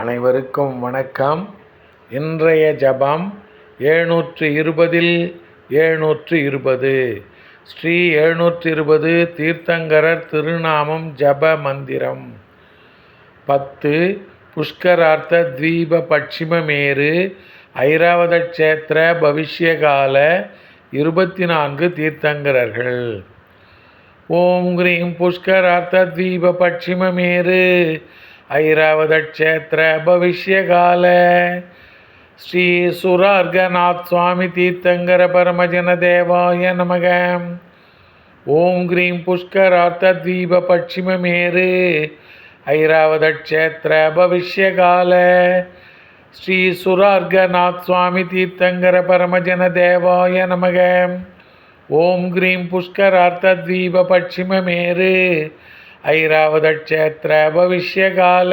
அனைவருக்கும் வணக்கம். இன்றைய ஜபம் 720 720 ஸ்ரீ 720 தீர்த்தங்கரர் திருநாமம் ஜப மந்திரம். 10 புஷ்கரார்த்த தீப பட்சிமமேரு ஐராவத க்ஷேத்திர பவிஷ்யகால 24 தீர்த்தங்கரர்கள். ஓம் கிரீம் புஷ்கரார்த்த தீப பட்சிமமேரு ஐராவத க்ஷேத்திர பவிஷ்யகால ஸ்ரீ சுரார்கநாத் சுவாமி தீர்த்தங்கர பரமஜன தேவாய நமக. ஓம் கிரீம் புஷ்கரார்த்த தீப பட்சிமமேரு ஐராவத க்ஷேத்திர பவிஷ்யகால ஸ்ரீ சுரார்கநாத் சுவாமி தீர்த்தங்கர பரமஜன தேவாய நமக. ஓம் கிரீம் புஷ்கரார்த்த தீப பட்சிமமேரு ஐராவத க்ஷேத்திர பவிஷ்யகால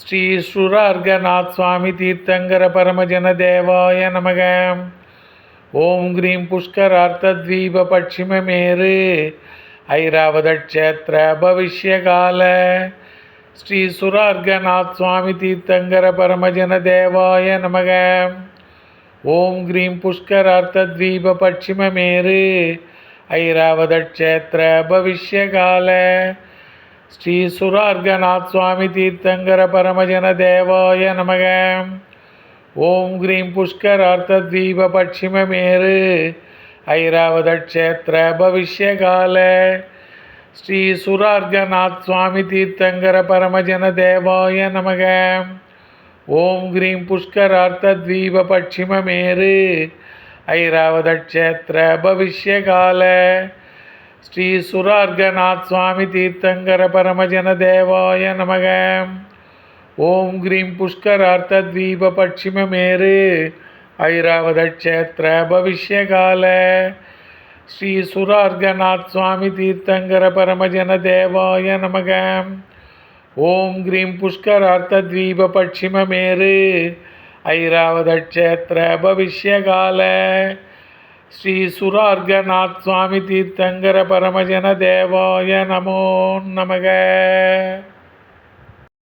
ஸ்ரீ சுரார்கநாத் சுவாமி தீர்த்தங்கர பரமஜன தேவாய நமக. ஓம் கிரீம் புஷ்கரார்த்த தீப பட்சிமமேரு ஐராவத க்ஷேத்திர பவிஷ்யகால ஸ்ரீ சுரார்கநாத் சுவாமி தீர்த்தங்கர பரமஜன தேவாய நமக. ஓம் கிரீம் புஷ்கரார்த்த தீப பட்சிமமேரு ஐராவத க்ஷேத்திர பவிஷ்யகால ஸ்ரீ சுரார்கநாத் சுவாமி தீர்த்தங்கர பரமஜன தேவாய நமக. ஓம் கிரீம் புஷ்கரார்த்த தீப பட்சிமமேரு ஐராவத க்ஷேத்திர பவிஷ்யகால ஸ்ரீ சுரார்கநாத் சுவாமி தீர்த்தங்கர பரமஜன தேவாய நமக. ஓம் கிரீம் புஷ்கரார்த்த தீப பட்சிமமேரு ஐராவத க்ஷேத்திர பவிஷ்யகால ஸ்ரீ சுரார்கநாத் சுவாமி தீர்த்தங்கர பரமஜன தேவாய நமக. ஓம் கிரீம் புஷ்கரார்த்த தீப பட்சிமமேரு ஐராவத க்ஷேத்திர பவிஷ்யகால ஸ்ரீ சுரார்கநாத் சுவாமி தீர்த்தங்கர பரமஜன தேவாய நமக. ஓம் கிரீம் புஷ்கரார்த்த தீப பட்சிமமேரு ஐராவத க்ஷேத்திர பவிஷ்யகால ஸ்ரீ சுரார்கநாத் சுவாமி தீர்த்தங்கர பரமஜன தேவாய நமோ நமக.